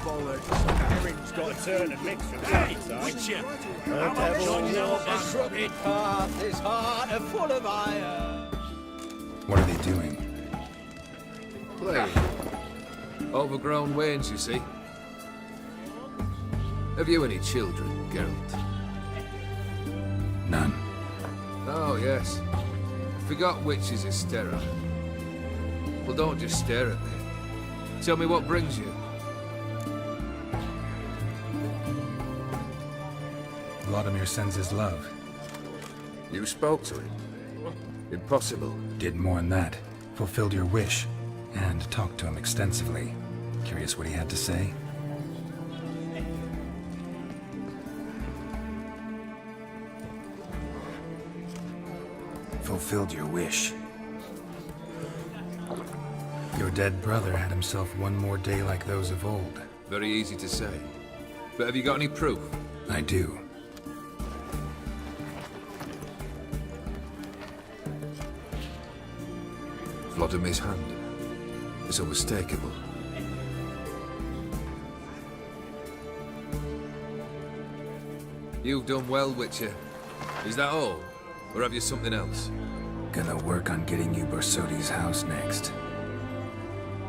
Herring's got a turn and mix from time to time. Witcher! The devil walks a crooked path, his heart are full of iron. What are they doing? Playing. Overgrown wains, you see. Have you any children, Geralt? None. Oh, yes. Forgot witches is sterile. Well, don't just stare at me. Tell me what brings you. Vladimir sends his love. You spoke to him. Impossible. Did more than that. Fulfilled your wish. And talked to him extensively. Curious what he had to say? Fulfilled your wish. Your dead brother had himself one more day like those of old. Very easy to say. But have you got any proof? I do. Vladimir's hand. It's unmistakable. You've done well, Witcher. Is that all? Or have you something else? Gonna work on getting you Borsodi's house next.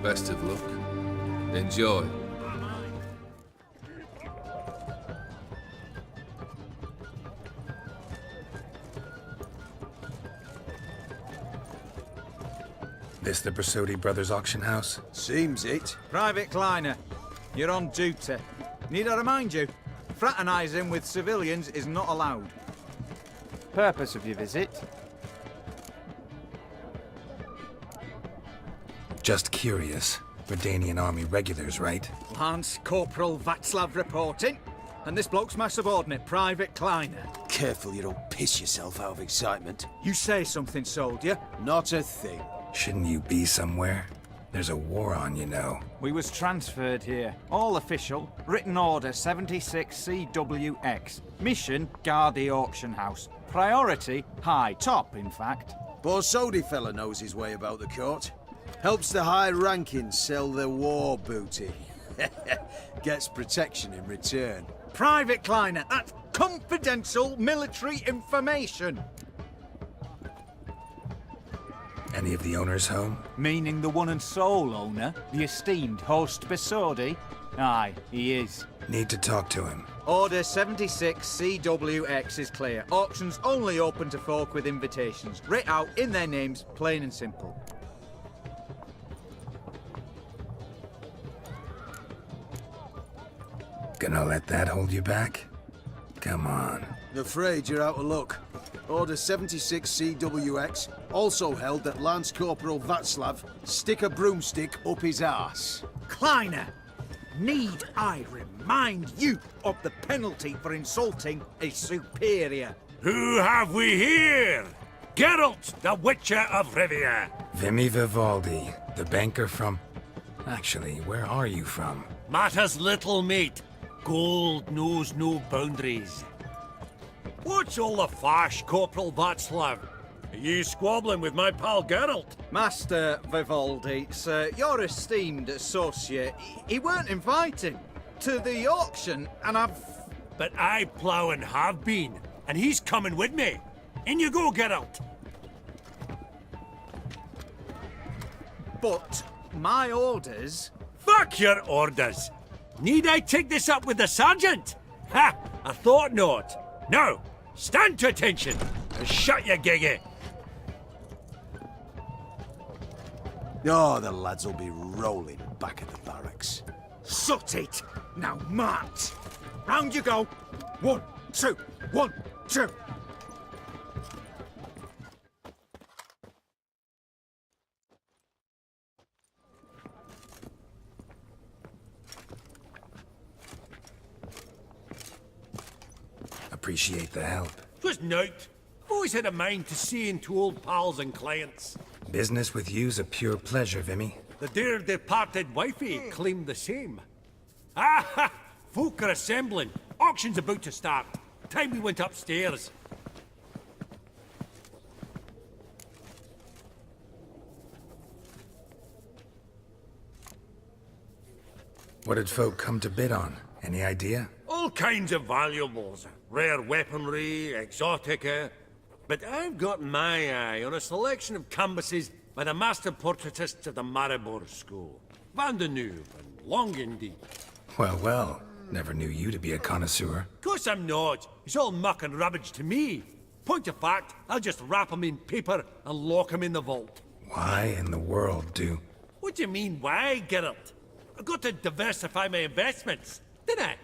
Best of luck. Enjoy. This the Borsodi Brothers auction house? Seems it. Private Kleiner, you're on duty. Need I remind you? Fraternizing with civilians is not allowed. Purpose of your visit? Just curious. Redanian army regulars, right? Lance Corporal Václav reporting. And this bloke's my subordinate, Private Kleiner. Careful you don't piss yourself out of excitement. You say something, soldier. Not a thing. Shouldn't you be somewhere? There's a war on, you know. We was transferred here. All official. Written order 76 CWX. Mission, guard the auction house. Priority, high top, in fact. Borsodi fella knows his way about the court. Helps the high rankings sell their war booty. Gets protection in return. Private Kleiner, that's confidential military information. Any of the owners home? Meaning the one and sole owner, the esteemed host Borsodi? Aye, he is. Need to talk to him. Order 76 CWX is clear. Auctions only open to folk with invitations. Writ out in their names, plain and simple. Gonna let that hold you back? Come on. Afraid you're out of luck. Order 76 CWX also held that Lance Corporal Václav stick a broomstick up his arse. Kleiner, need I remind you of the penalty for insulting a superior? Who have we here? Geralt, the Witcher of Rivia. Vimy Vivaldi, the banker from... Actually, where are you from? Matters little, mate. Gold knows no boundaries. What's all the fash, Corporal Václav? Are you squabbling with my pal Geralt? Master Vivaldi, sir, your esteemed associate, he weren't invited to the auction, and I've... But I plough and have been, and he's coming with me. In you go, Geralt. But my orders... Fuck your orders. Need I take this up with the sergeant? Ha! I thought not. Now, stand to attention and shut your giggy. Oh, the lads will be rolling back at the barracks. Sut it! Now march! Round you go! 1, 2, 1, 2! Appreciate the help. 'Twas nowt. Always had a mind to see into old pals and clients. Business with you's a pure pleasure, Vimy. The dear departed wifey claimed the same. Ah ha! Folk are assembling. Auction's about to start. Time we went upstairs. What did folk come to bid on? Any idea? All kinds of valuables. Rare weaponry, exotica. But I've got my eye on a selection of canvases by the master portraitists of the Maribor School. Van de Neuve and Longindy. Well, well. Never knew you to be a connoisseur. Of course I'm not. It's all muck and rubbish to me. Point of fact, I'll just wrap 'em in paper and lock 'em in the vault. Why in the world do... What do you mean, why, Geralt? I've got to diversify my investments, didn't I?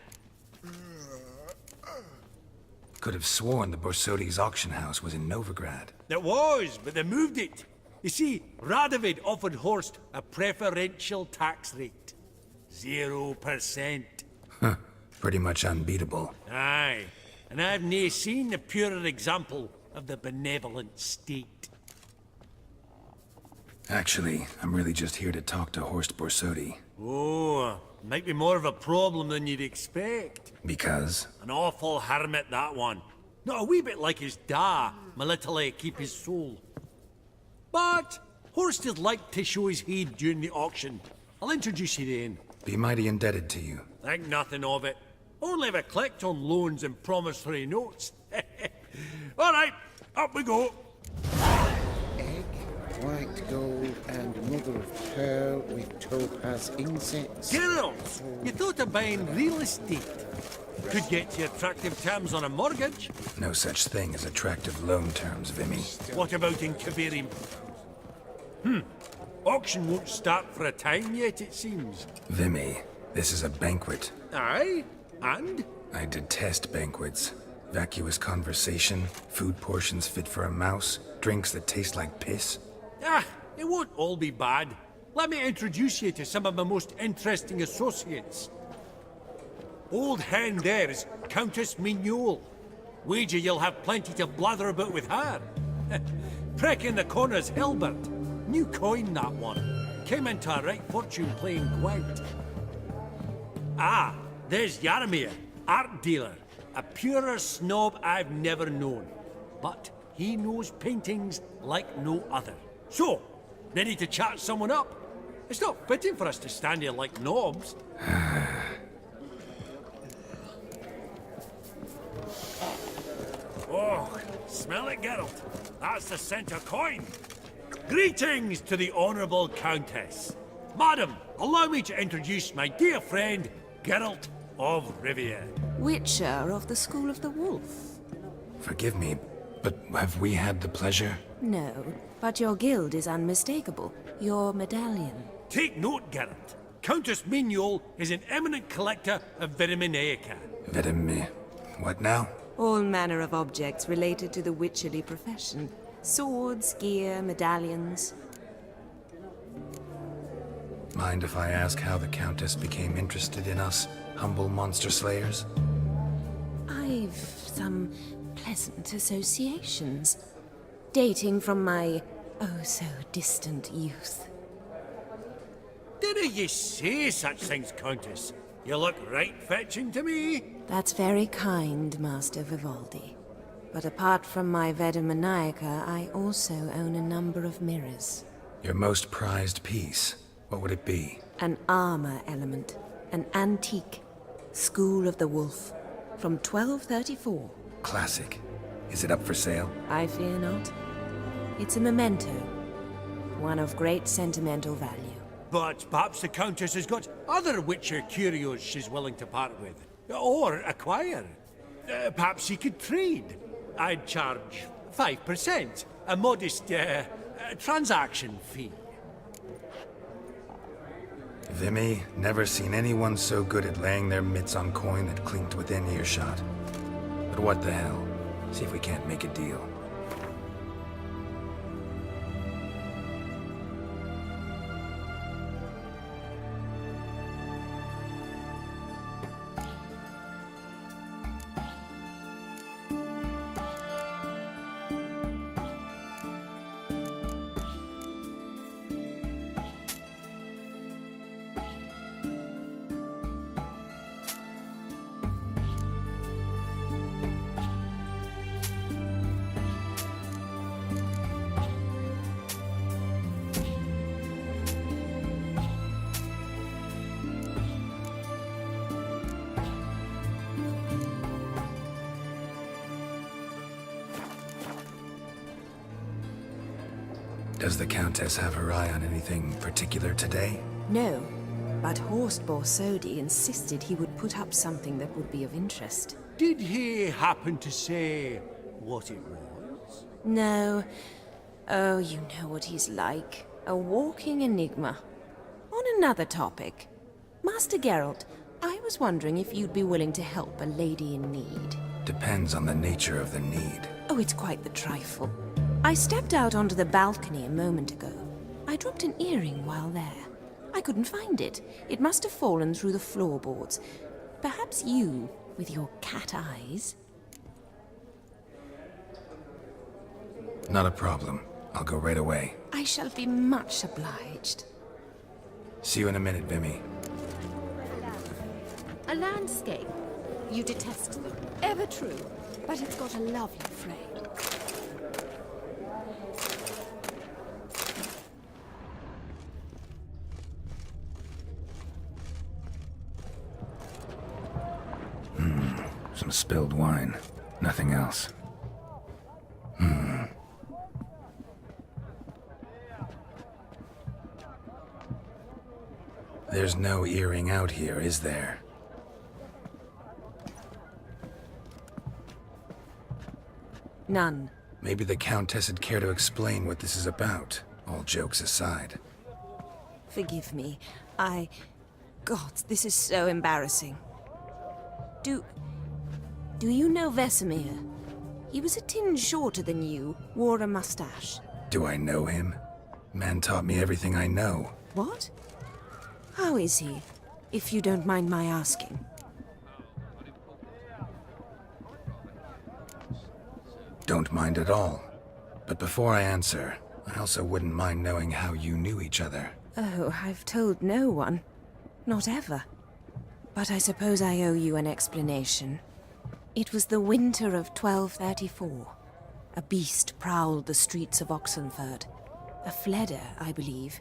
Could have sworn the Borsodi's auction house was in Novigrad. It was, but they moved it. You see, Radovid offered Horst a preferential tax rate. 0%. Huh. Pretty much unbeatable. Aye, and I've nae seen a purer example of the benevolent state. Actually, I'm really just here to talk to Horst Borsodi. Oh, might be more of a problem than you'd expect. Because? An awful hermit, that one. Not a wee bit like his da, military keep his soul. But Horst is like to show his heed during the auction. I'll introduce you then. Be mighty indebted to you. Think nothing of it. Only if I collect on loans and promissory notes. All right, up we go. Egg, white gold, and mother of pearl with topaz incense. Girls, you thought of buying real estate. Could get you attractive terms on a mortgage. No such thing as attractive loan terms, Vimy. What about in Kavirim? Auction won't start for a time yet, it seems. Vimy, this is a banquet. Aye, and? I detest banquets. Vacuous conversation, food portions fit for a mouse, drinks that taste like piss. Ah, it won't all be bad. Let me introduce you to some of my most interesting associates. Old hen there is Countess Mignole. Wager you'll have plenty to blather about with her. Prick in the corner's Hilbert. New coin, that one. Came into a right fortune playing Gwent. Ah, there's Jaromir, art dealer. A purer snob I've never known. But he knows paintings like no other. So, ready to chat someone up? It's not fitting for us to stand here like knobs. Oh, smell it, Geralt. That's the center coin. Greetings to the Honourable Countess. Madam, allow me to introduce my dear friend, Geralt of Rivia. Witcher of the School of the Wolf. Forgive me, but have we had the pleasure? No, but your guild is unmistakable. Your medallion. Take note, Geralt. Countess Mignole is an eminent collector of Viriminaica. Vedem... what now? All manner of objects related to the witcherly profession. Swords, gear, medallions. Mind if I ask how the Countess became interested in us, humble monster slayers? I've some pleasant associations, dating from my oh-so-distant youth. Didn't you say such things, Countess? You look right fetching to me. That's very kind, Master Vivaldi. But apart from my Vedemaniaca, I also own a number of mirrors. Your most prized piece, what would it be? An armor element. An antique. School of the Wolf. From 1234. Classic. Is it up for sale? I fear not. It's a memento. One of great sentimental value. But perhaps the Countess has got other Witcher curios she's willing to part with. Or acquire. Perhaps she could trade. I'd charge 5%. A modest, transaction fee. Vimy, never seen anyone so good at laying their mitts on coin that clinked within earshot. But what the hell? See if we can't make a deal. Does the Countess have her eye on anything particular today? No, but Horst Borsodi insisted he would put up something that would be of interest. Did he happen to say what it was? No. Oh, you know what he's like. A walking enigma. On another topic. Master Geralt, I was wondering if you'd be willing to help a lady in need. Depends on the nature of the need. Oh, it's quite the trifle. I stepped out onto the balcony a moment ago. I dropped an earring while there. I couldn't find it. It must have fallen through the floorboards. Perhaps you, with your cat eyes... Not a problem. I'll go right away. I shall be much obliged. See you in a minute, Vimy. A landscape. You detest them. Ever true. But it's got a lovely frame. Some spilled wine. Nothing else. There's no earring out here, is there? None. Maybe the Countess would care to explain what this is about, all jokes aside. Forgive me. God, this is so embarrassing. Do you know Vesemir? He was a tinge shorter than you, wore a mustache. Do I know him? Man taught me everything I know. What? How is he, if you don't mind my asking? Don't mind at all. But before I answer, I also wouldn't mind knowing how you knew each other. Oh, I've told no one. Not ever. But I suppose I owe you an explanation. It was the winter of 1234. A beast prowled the streets of Oxenford. A fledder, I believe.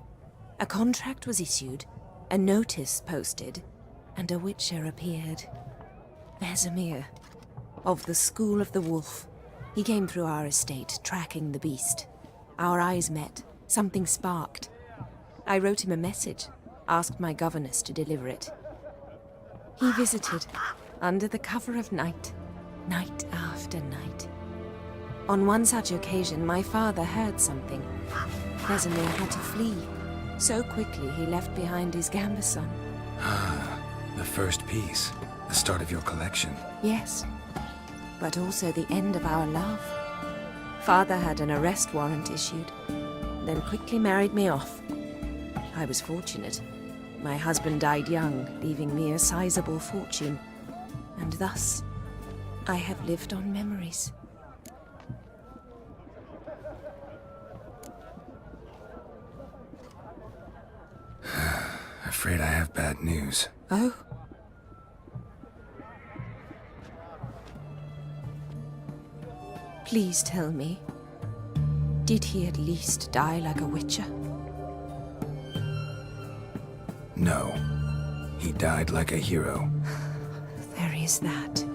A contract was issued, a notice posted, and a witcher appeared. Vesemir, of the School of the Wolf. He came through our estate, tracking the beast. Our eyes met. Something sparked. I wrote him a message, asked my governess to deliver it. He visited, under the cover of night, night after night. On one such occasion, my father heard something. Vesemir had to flee. So quickly, he left behind his gambeson. Ah, the first piece. The start of your collection. Yes, but also the end of our love. Father had an arrest warrant issued, then quickly married me off. I was fortunate. My husband died young, leaving me a sizable fortune. And thus, I have lived on memories. Afraid I have bad news. Oh? Please tell me, did he at least die like a witcher? No. He died like a hero. There is that.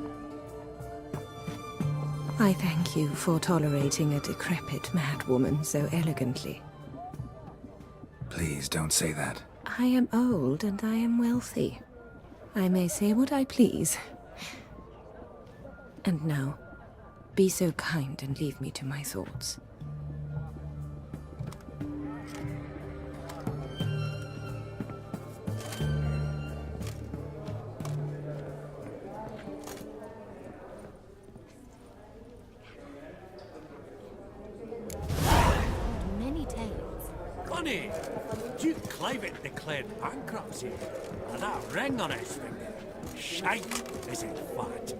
I thank you for tolerating a decrepit madwoman so elegantly. Please don't say that. I am old and I am wealthy. I may say what I please. And now, be so kind and leave me to my thoughts. Many tales. Funny, Duke Clivet declared bankruptcy, and that ring on his finger. Shite, is it fat?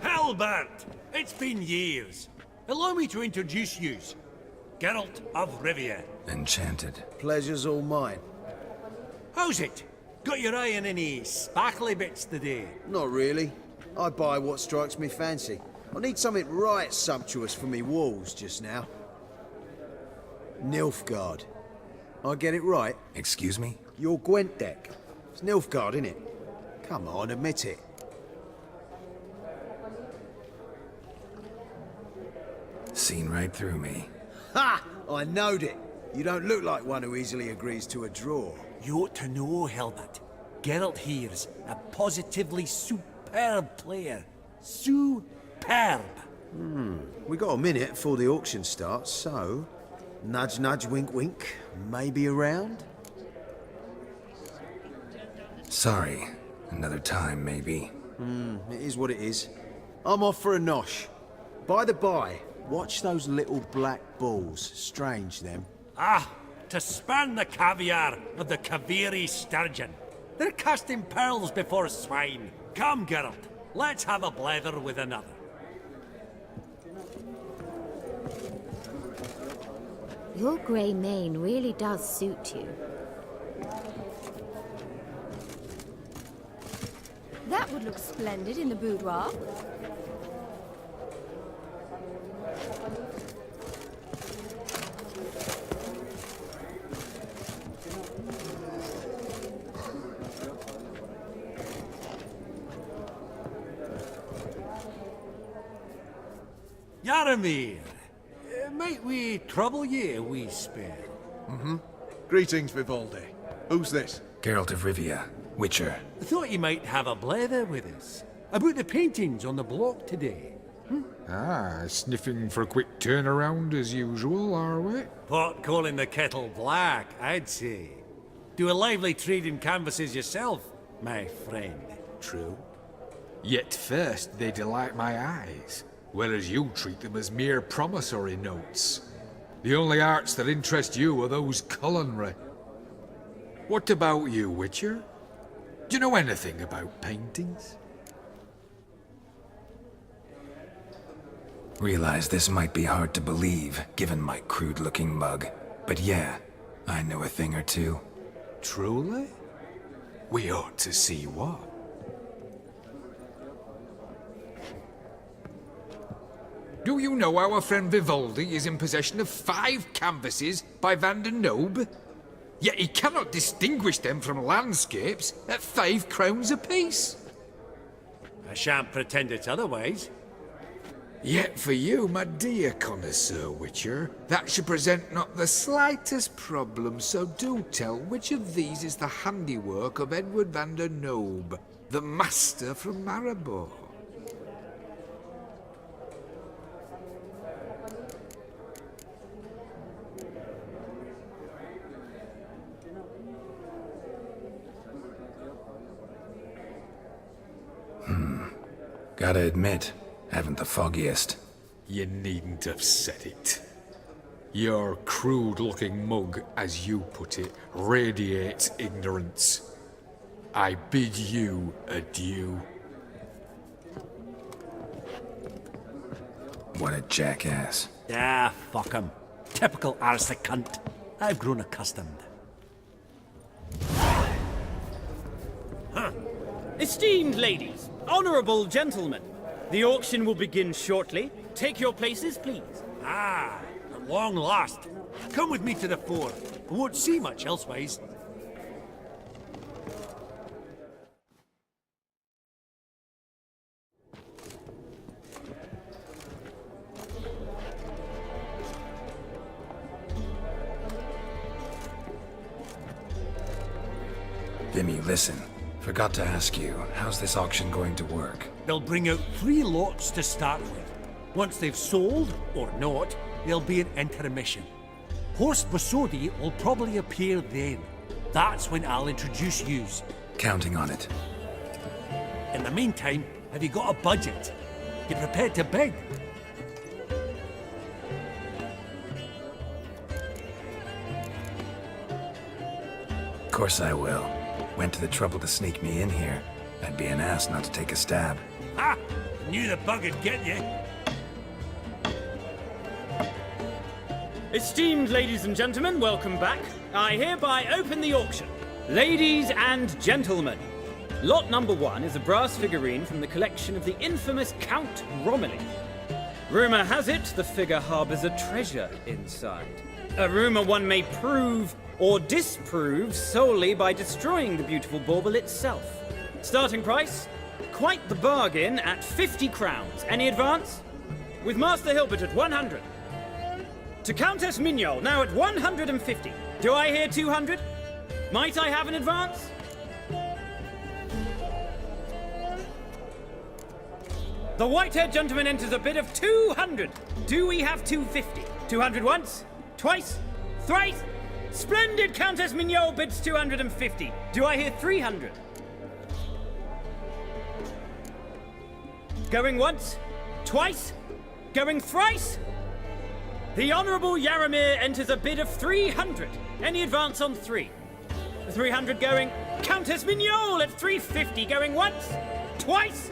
Halbert! It's been years. Allow me to introduce yous. Geralt of Rivia. Enchanted. Pleasure's all mine. How's it? Got your eye on any sparkly bits today? Not really. I buy what strikes me fancy. I need something right sumptuous for me walls just now. Nilfgaard. I get it right? Excuse me? Your Gwent deck. It's Nilfgaard, innit? Come on, admit it. Seen right through me. Ha! I knowed it. You don't look like one who easily agrees to a draw. You ought to know, Helmut. Geralt here's a positively superb player. Superb. We got a minute before the auction starts, so... Nudge, nudge, wink, wink. Maybe around? Sorry. Another time, maybe. It is what it is. I'm off for a nosh. By the by, watch those little black balls. Strange, them. Ah, to span the caviar of the Kaviri sturgeon. They're casting pearls before swine. Come, Geralt, let's have a blether with another. Your grey mane really does suit you. That would look splendid in the boudoir. Yaramir, might we trouble ye a wee spell? Greetings, Vivaldi. Who's this? Geralt of Rivia, Witcher. I thought you might have a blether with us. About the paintings on the block today. Ah, sniffing for a quick turnaround as usual, are we? Pot calling the kettle black, I'd say. Do a lively trade in canvases yourself, my friend. True. Yet first they delight my eyes, whereas you treat them as mere promissory notes. The only arts that interest you are those culinary. What about you, Witcher? Do you know anything about paintings? Realize this might be hard to believe, given my crude-looking mug. But yeah, I know a thing or two. Truly? We ought to see what. Do you know our friend Vivaldi is in possession of 5 canvases by Van der Nobe? Yet he cannot distinguish them from landscapes at 5 crowns apiece. I shan't pretend it's otherwise. Yet for you, my dear connoisseur Witcher, that should present not the slightest problem, so do tell which of these is the handiwork of Edward van der Nobe, the master from Maribor. Gotta admit, haven't the foggiest. You needn't have said it. Your crude-looking mug, as you put it, radiates ignorance. I bid you adieu. What a jackass. Ah, fuck him. Typical arse cunt. I've grown accustomed. Esteemed ladies, honorable gentlemen, the auction will begin shortly. Take your places, please. Ah, at long last. Come with me to the fore. I won't see much elsewise. Vimy, listen. Forgot to ask you, how's this auction going to work? They'll bring out 3 lots to start with. Once they've sold, or not, there'll be an intermission. Horst Borsodi will probably appear then. That's when I'll introduce yous. Counting on it. In the meantime, have you got a budget? You prepared to bid? Of course I will. Went to the trouble to sneak me in here. I'd be an ass not to take a stab. Ha! Knew the bug would get you. Esteemed ladies and gentlemen, welcome back. I hereby open the auction. Ladies and gentlemen, lot number 1 is a brass figurine from the collection of the infamous Count Romilly. Rumor has it the figure harbors a treasure inside. A rumor one may prove or disprove solely by destroying the beautiful bauble itself. Starting price? Quite the bargain at 50 crowns. Any advance? With Master Hilbert at 100. to Countess Mignol, now at 150. Do I hear 200? Might I have an advance? The white-haired gentleman enters a bid of 200. Do we have 250? 200 once, twice, thrice? Splendid! Countess Mignol bids 250. Do I hear 300? Going once, twice, going thrice? The Honourable Yaramir enters a bid of 300. Any advance on 3? 300 going. Countess Mignol at 350, going once, twice?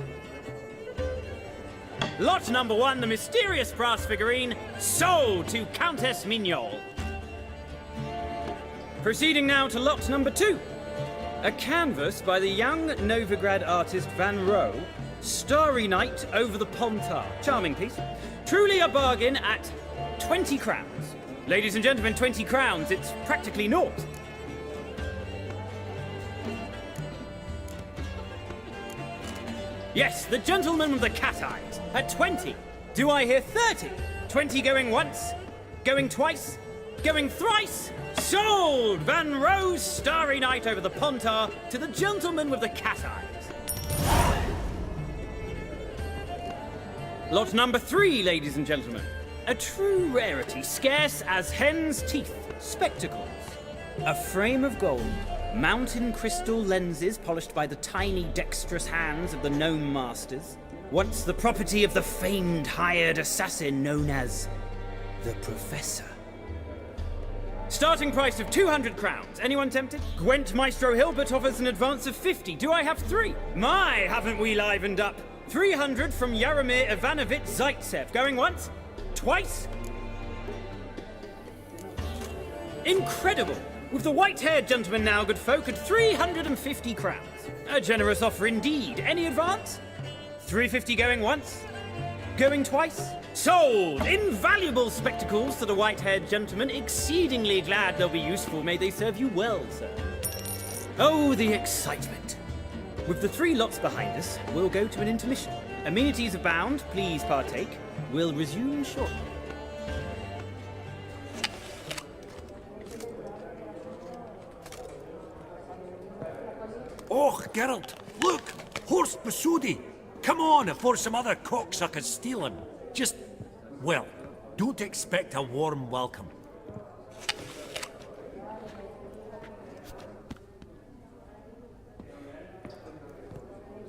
Lot number 1, the mysterious brass figurine, sold to Countess Mignol. Proceeding now to lot number 2. A canvas by the young Novigrad artist Van Rohe, Starry Night over the Pontar. Charming piece. Truly a bargain at 20 crowns. Ladies and gentlemen, 20 crowns, it's practically naught. Yes, the gentleman with the cat eyes, at 20. Do I hear 30? 20 going once, going twice, going thrice? Sold! Van Rohe's Starry Night over the Pontar to the gentleman with the cat eyes. Lot number 3, ladies and gentlemen. A true rarity, scarce as hen's teeth. Spectacles. A frame of gold. Mountain crystal lenses polished by the tiny dexterous hands of the gnome masters. Once the property of the famed hired assassin known as the Professor. Starting price of 200 crowns. Anyone tempted? Gwent Maestro Hilbert offers an advance of 50. Do I have 3? My, haven't we livened up? 300 from Yaramir Ivanovich Zaitsev. Going once? Twice? Incredible! With the white-haired gentleman now, good folk, at 350 crowns. A generous offer indeed. Any advance? 350 going once? Going twice? Sold! Invaluable spectacles to the white-haired gentleman. Exceedingly glad they'll be useful. May they serve you well, sir. Oh, the excitement. With the 3 lots behind us, we'll go to an intermission. Amenities abound. Please partake. We'll resume shortly. Oh, Geralt, look! Horst Basudi! Come on before some other cocksuckers steal him. Just, well, don't expect a warm welcome.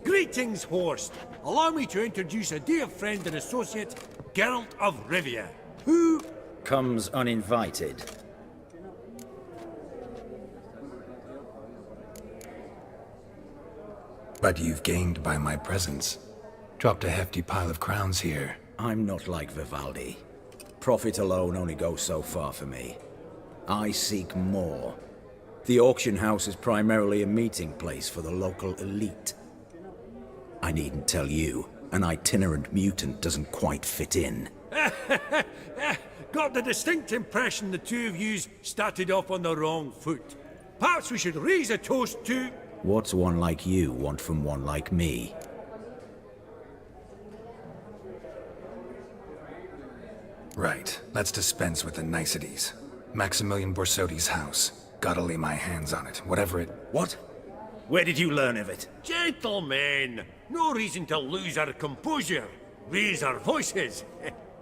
Greetings, Horst. Allow me to introduce a dear friend and associate, Geralt of Rivia, who comes uninvited. But you've gained by my presence. Dropped a hefty pile of crowns here. I'm not like Vivaldi. Profit alone only goes so far for me. I seek more. The auction house is primarily a meeting place for the local elite. I needn't tell you, an itinerant mutant doesn't quite fit in. got the distinct impression the two of yous started off on the wrong foot. Perhaps we should raise a toast to... What's one like you want from one like me? Right, let's dispense with the niceties. Maximilian Borsodi's house. Gotta lay my hands on it, whatever it... What? Where did you learn of it? Gentlemen, no reason to lose our composure. Raise our voices.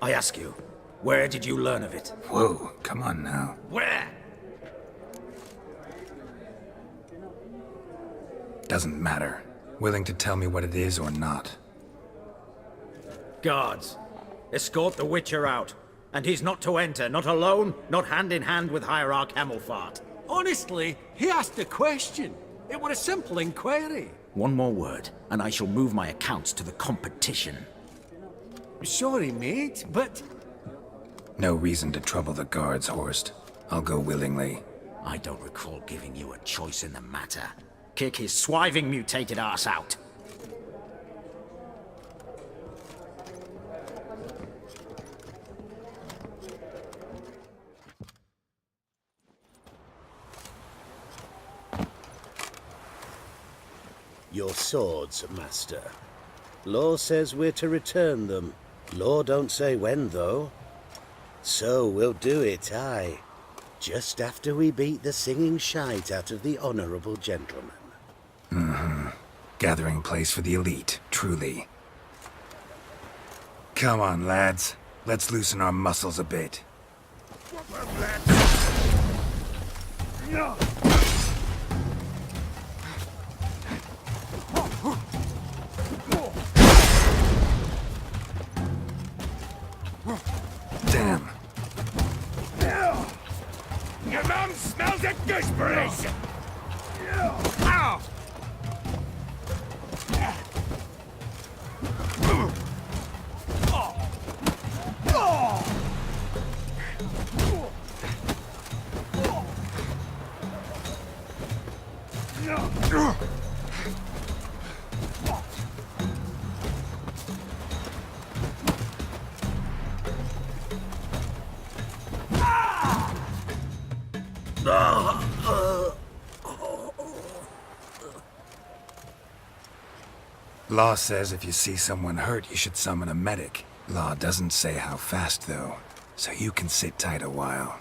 I ask you, where did you learn of it? Whoa, come on now. Where? Doesn't matter. Willing to tell me what it is or not. Guards, escort the Witcher out. And he's not to enter, not alone, not hand in hand with Hierarch Hamilfart. Honestly, he asked a question. It were a simple inquiry. One more word, and I shall move my accounts to the competition. Sorry, mate, but... No reason to trouble the guards, Horst. I'll go willingly. I don't recall giving you a choice in the matter. Kick his swiving mutated ass out. Your swords, Master. Law says we're to return them. Law don't say when, though. So we'll do it, aye. Just after we beat the singing shite out of the honourable gentleman. Mm-hmm. Gathering place for the elite, truly. Come on, lads. Let's loosen our muscles a bit. Damn. Your mum smells of gooseberries! Ow! Law says if you see someone hurt, you should summon a medic. Law doesn't say how fast, though, so you can sit tight a while.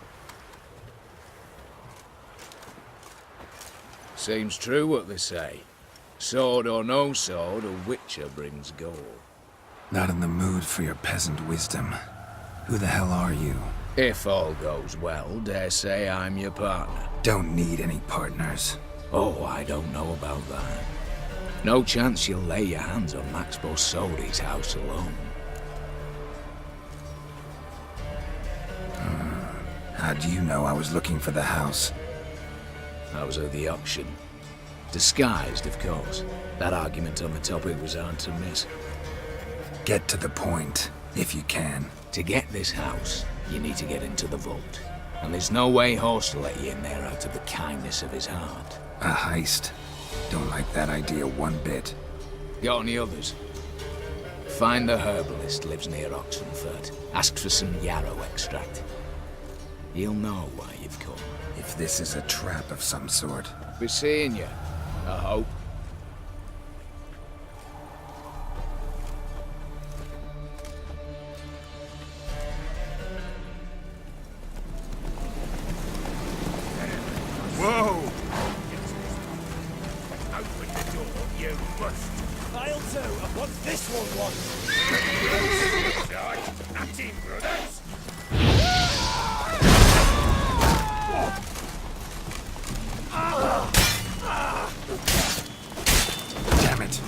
Seems true what they say. Sword or no sword, a witcher brings gold. Not in the mood for your peasant wisdom. Who the hell are you? If all goes well, dare say I'm your partner. Don't need any partners. Oh, I don't know about that. No chance you'll lay your hands on Max Borsodi's house alone. How do you know I was looking for the house? I was at the auction. Disguised, of course. That argument on the topic was hard to miss. Get to the point, if you can. To get this house, you need to get into the vault. And there's no way Horst will let you in there out of the kindness of his heart. A heist. Don't like that idea one bit. Got any others? Find the herbalist lives near Oxenfurt. Ask for some yarrow extract. He'll know why you've come. If this is a trap of some sort. Be seeing you, I hope. Whoa! Open the door, you must. I'll do, and what's this one want? At him, brothers! Damn it!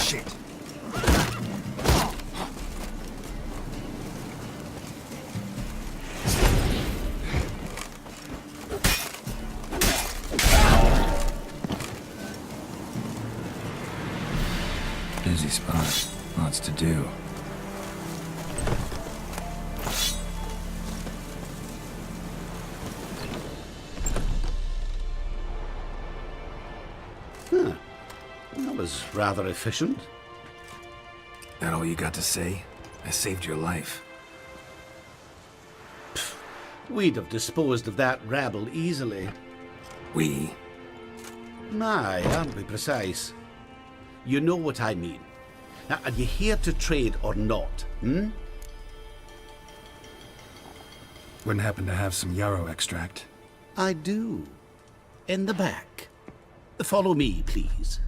Shit. Busy spot. Lots to do. Huh. That was rather efficient. That all you got to say? I saved your life. We'd have disposed of that rabble easily. We? Aye, aren't we precise? You know what I mean. Now, are you here to trade or not, Wouldn't happen to have some yarrow extract. I do. In the back. Follow me, please.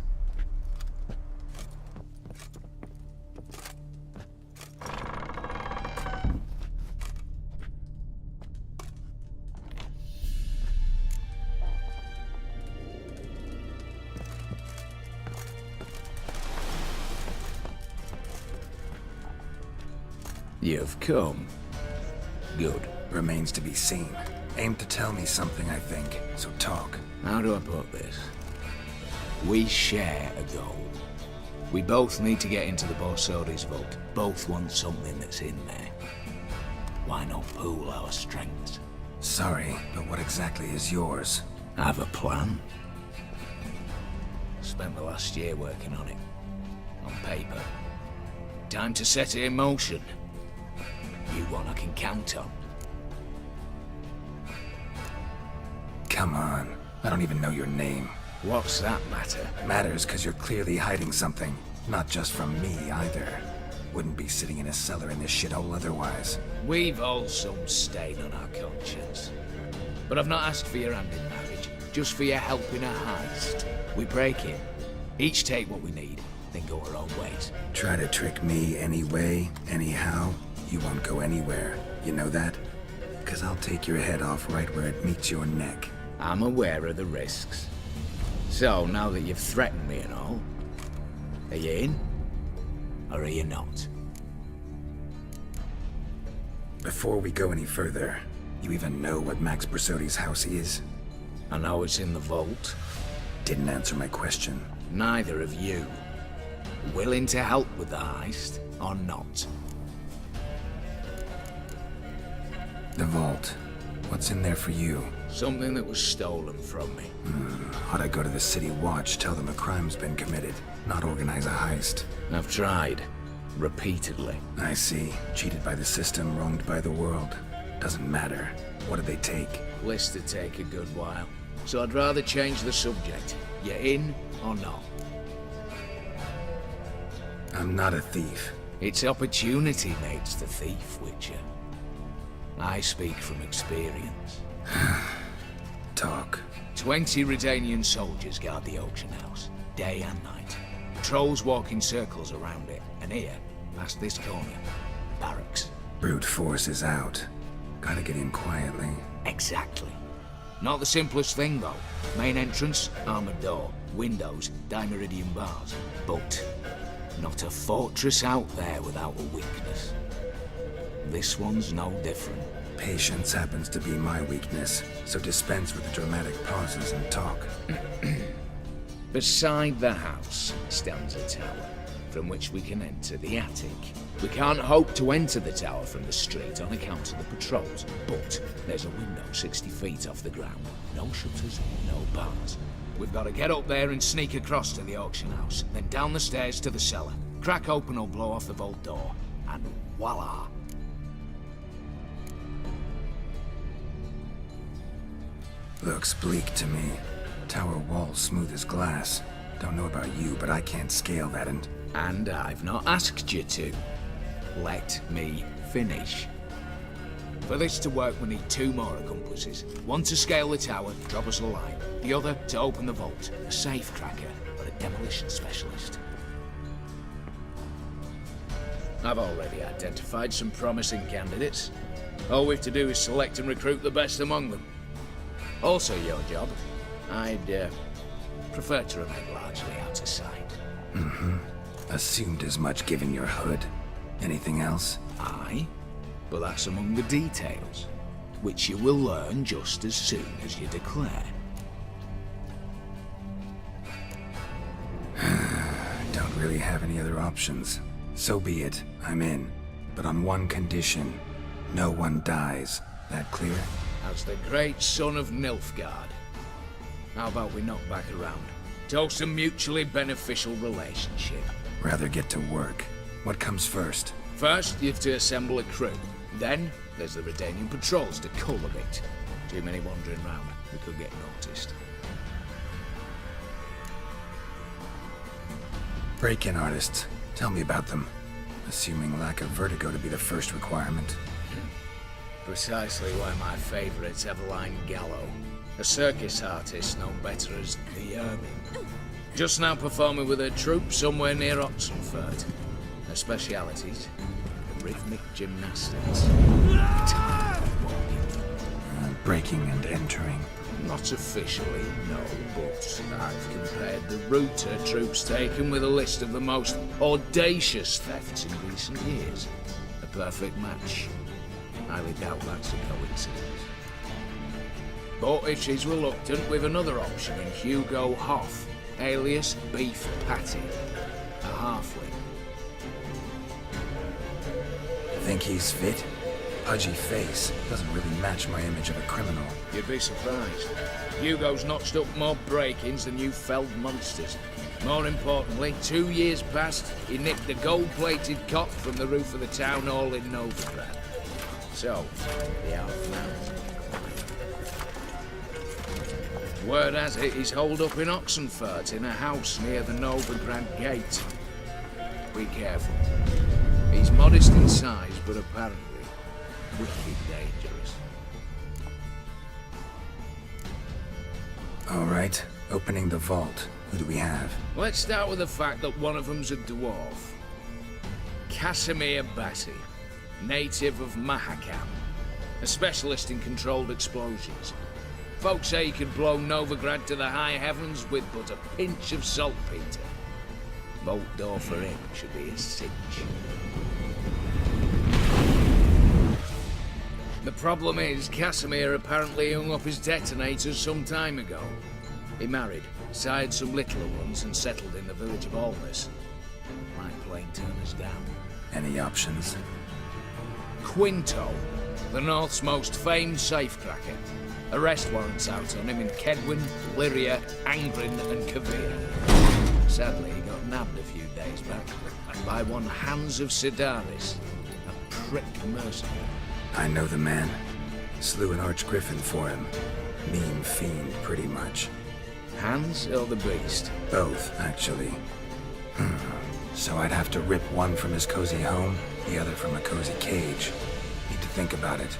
You've come. Good. Remains to be seen. Aim to tell me something, I think. So talk. How do I put this? We share a goal. We both need to get into the Borsodi's vault. Both want something that's in there. Why not pool our strengths? Sorry, but what exactly is yours? I have a plan. Spent the last year working on it. On paper. Time to set it in motion. You one I can count on. Come on. I don't even know your name. What's that matter? Matters because you're clearly hiding something. Not just from me, either. Wouldn't be sitting in a cellar in this shithole otherwise. We've all some stain on our conscience. But I've not asked for your hand in marriage, just for your help in a heist. We break in, each take what we need, then go our own ways. Try to trick me anyway, anyhow, you won't go anywhere. You know that? Because I'll take your head off right where it meets your neck. I'm aware of the risks. So, now that you've threatened me and all, are you in? Or are you not? Before we go any further, you even know what Max Bersodi's house is? I know it's in the vault. Didn't answer my question. Neither of you. Willing to help with the heist, or not? The vault. What's in there for you? Something that was stolen from me. Ought I go to the City Watch, tell them a crime's been committed, not organize a heist? I've tried. Repeatedly. I see. Cheated by the system, wronged by the world. Doesn't matter. What did they take? List to take a good while. So I'd rather change the subject. You in or not? I'm not a thief. It's opportunity makes the thief, Witcher. I speak from experience. Talk. 20 Redanian soldiers guard the auction house, day and night. Trolls walk in circles around it, and here, past this corner, barracks. Brute force is out. Gotta get in quietly. Exactly. Not the simplest thing, though. Main entrance, armored door, windows, dimeridian bars. But not a fortress out there without a weakness. This one's no different. Patience happens to be my weakness, so dispense with the dramatic pauses and talk. Beside the house stands a tower, from which we can enter the attic. We can't hope to enter the tower from the street on account of the patrols, but there's a window 60 feet off the ground. No shutters, no bars. We've got to get up there and sneak across to the auction house, then down the stairs to the cellar. Crack open or blow off the vault door, and voila! Looks bleak to me. Tower wall smooth as glass. Don't know about you, but I can't scale that and... And I've not asked you to. Let me finish. For this to work, we need 2 more accomplices. One to scale the tower, drop us a line. The other to open the vault. A safe cracker, or a demolition specialist. I've already identified some promising candidates. All we've to do is select and recruit the best among them. Also your job. I'd prefer to remain largely out of sight. Assumed as much given your hood. Anything else? Aye, but that's among the details, which you will learn just as soon as you declare. Don't really have any other options. So be it. I'm in. But on one condition. No one dies. That clear? As the great son of Nilfgaard. How about we knock back around? Toast a mutually beneficial relationship. Rather get to work. What comes first? First, you have to assemble a crew. Then, there's the Redanian patrols to cultivate. Too many wandering round. We could get noticed. Break-in artists. Tell me about them. Assuming lack of vertigo to be the first requirement. Precisely why my favourite's Eveline Gallo. A circus artist known better as the Ermine. Just now performing with her troupe somewhere near Oxenford. Her specialities, rhythmic gymnastics. Breaking and entering. Not officially, no, but I've compared the route her troupe's taken with a list of the most audacious thefts in recent years. A perfect match. Highly doubt that's a coincidence. But if she's reluctant, we've another option in Hugo Hoff, alias Beef Patty, a halfling. Think he's fit? pudgy face doesn't really match my image of a criminal. You'd be surprised. Hugo's notched up more break-ins than you felled monsters. More importantly, 2 years past, he nicked the gold-plated cot from the roof of the town hall in Novigrad. So, the outflank. Word has it he's holed up in Oxenfurt in a house near the Novigrad gate. Be careful. He's modest in size, but apparently wicked dangerous. All right, opening the vault. Who do we have? Let's start with the fact that one of them's a dwarf. Casimir Bassi, native of Mahakam, a specialist in controlled explosions. Folks say he could blow Novigrad to the high heavens with but a pinch of saltpeter. Vault door for him should be a cinch. The problem is, Casimir apparently hung up his detonators some time ago. He married, sired some littler ones, and settled in the village of Alness. Might plain turn us down. Any options? Quinto, the North's most famed safecracker. Arrest warrants out on him in Kedwin, Lyria, Angrin, and Kavir. Sadly, he got nabbed a few days back by one Hans of Sidaris, a prick mercenary. I know the man. Slew an archgriffin for him. Mean fiend, pretty much. Hans or the beast? Both, actually. So I'd have to rip one from his cozy home, the other from a cozy cage. Need to think about it.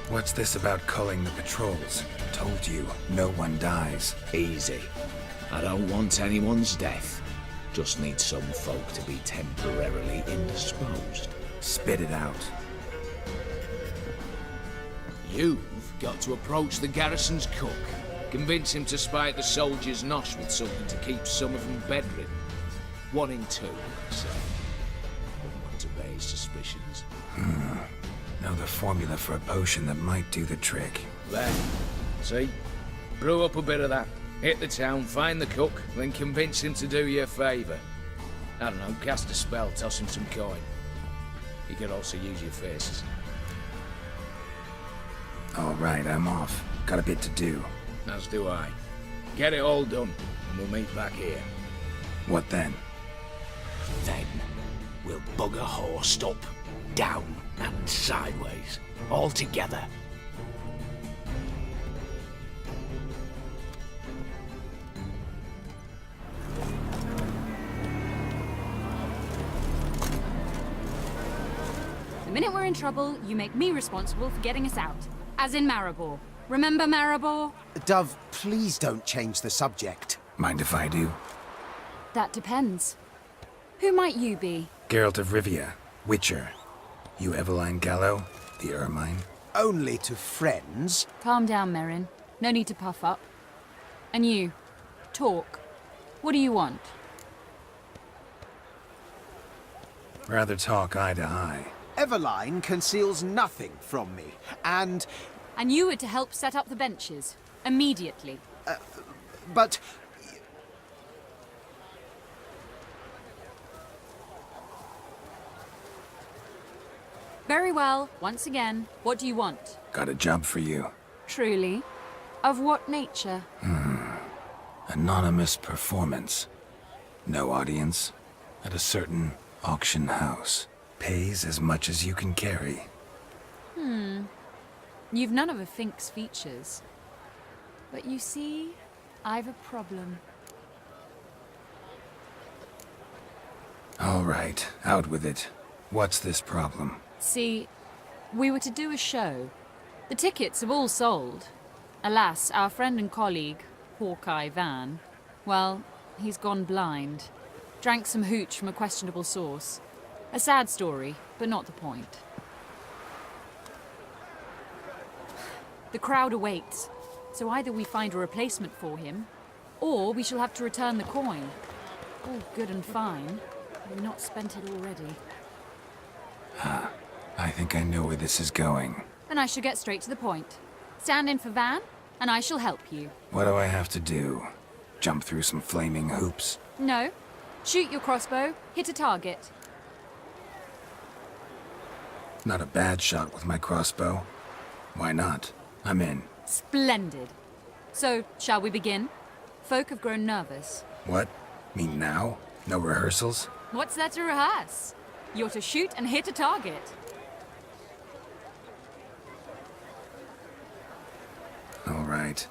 What's this about culling the patrols? Told you, no one dies. Easy. I don't want anyone's death. Just need some folk to be temporarily indisposed. Spit it out. You've got to approach the garrison's cook. Convince him to spike the soldiers' nosh with something to keep some of them bedridden. 1 in 2, I say. Wouldn't want to raise suspicions. Know the formula for a potion that might do the trick. There. See? Brew up a bit of that. Hit the town, find the cook, then convince him to do you a favour. I don't know, cast a spell, toss him some coin. You could also use your faces. All right, I'm off. Got a bit to do. As do I. Get it all done, and we'll meet back here. What then? Then, we'll bugger horse up, down and sideways, all together. The minute we're in trouble, you make me responsible for getting us out. As in Maribor. Remember Maribor? Dove, please don't change the subject. Mind if I do? That depends. Who might you be? Geralt of Rivia, Witcher. You Eveline Gallo, the Ermine? Only to friends. Calm down, Merrin. No need to puff up. And you, talk. What do you want? Rather talk eye to eye. Eveline conceals nothing from me, and... And you were to help set up the benches. Immediately. But... Very well. Once again, what do you want? Got a job for you. Truly? Of what nature? Anonymous performance. No audience. At a certain auction house. Pays as much as you can carry. You've none of a Fink's features. But you see, I've a problem. All right, out with it. What's this problem? See, we were to do a show. The tickets have all sold. Alas, our friend and colleague, Hawkeye Van, well, he's gone blind. Drank some hooch from a questionable source. A sad story, but not the point. The crowd awaits, so either we find a replacement for him, or we shall have to return the coin. All good and fine, but we've not spent it already. I think I know where this is going. Then I shall get straight to the point. Stand in for Van, and I shall help you. What do I have to do? Jump through some flaming hoops? No. Shoot your crossbow, hit a target. Not a bad shot with my crossbow. Why not? I'm in. Splendid. So, shall we begin? Folk have grown nervous. What? Mean now? No rehearsals? What's there to rehearse? You're to shoot and hit a target. All right.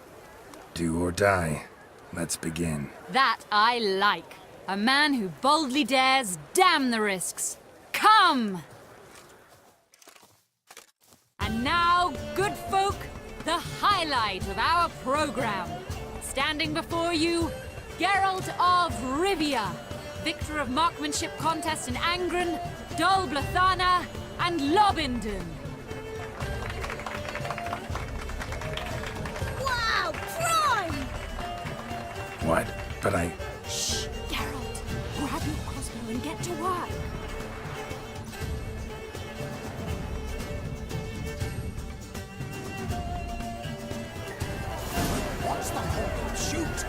Do or die. Let's begin. That I like. A man who boldly dares, damn the risks. Come! And now, good folk, the highlight of our program. Standing before you, Geralt of Rivia, victor of marksmanship contests in Angren, Dol Blathana, and Lobindon. Wow, prime! What? But I... Shh, Geralt. Grab your crossbow and get to work. What's the whole shoot?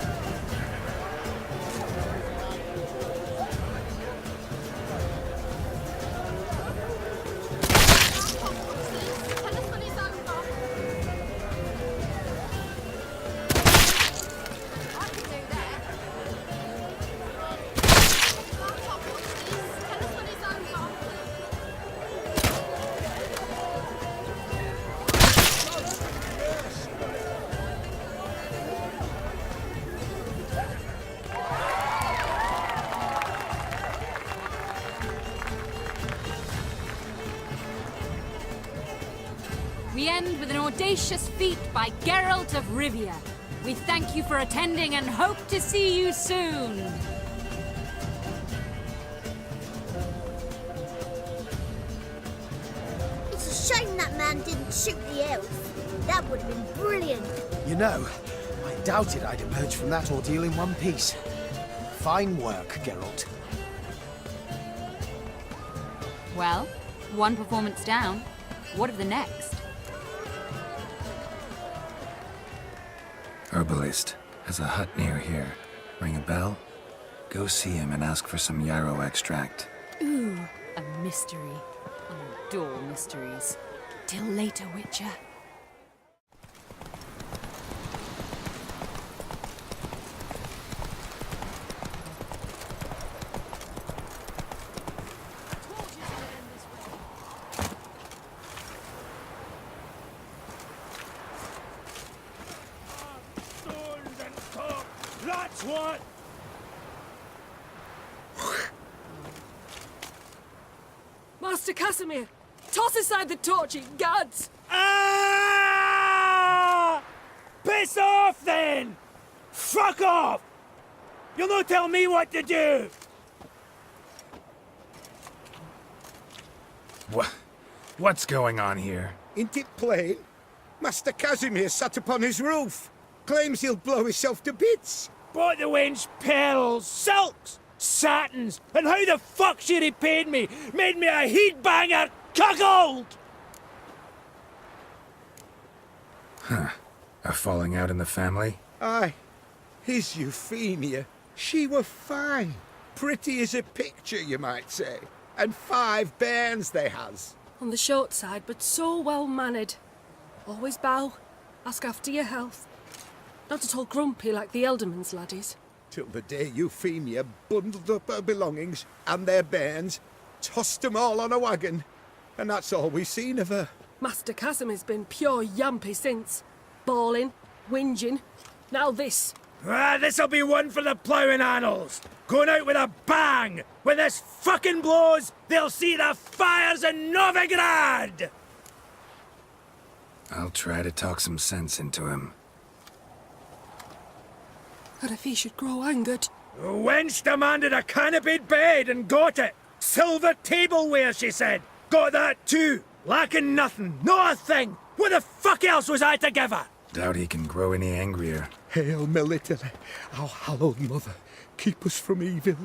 We end with an audacious feat by Geralt of Rivia. We thank you for attending and hope to see you soon. It's a shame that man didn't shoot the elf. That would have been brilliant. You know, I doubted I'd emerge from that ordeal in one piece. Fine work, Geralt. Well, one performance down. What of the next? Herbalist has a hut near here. Ring a bell? Go see him and ask for some yarrow extract. Ooh, a mystery. I adore mysteries. Till later, Witcher. That's what! Master Casimir, toss aside the torch, you guards! Ah! Piss off, then! Fuck off! You'll not tell me what to do! What's going on here? Isn't it plain? Master Casimir sat upon his roof. Claims he'll blow himself to bits. Bought the wench pearls, silks, satins, and how the fuck she repaid me? Made me a heat-banger cuckold! Huh. A falling out in the family? Aye. His Euphemia, she were fine. Pretty as a picture, you might say. And 5 bairns they has. On the short side, but so well-mannered. Always bow, ask after your health. Not at all grumpy like the Elderman's laddies. Till the day Euphemia bundled up her belongings and their bairns, tossed 'em all on a wagon. And that's all we've seen of her. Master Casimir's been pure yampy since. Bawling, whinging, now this. Ah, this'll be one for the ploughing annals. Going out with a bang. When this fucking blows, they'll see the fires in Novigrad! I'll try to talk some sense into him. And if he should grow angered... The wench demanded a canopied bed and got it. Silver tableware, she said. Got that too. Lacking nothing. Not a thing. What the fuck else was I to give her? Doubt he can grow any angrier. Hail Military, our hallowed mother, keep us from evil.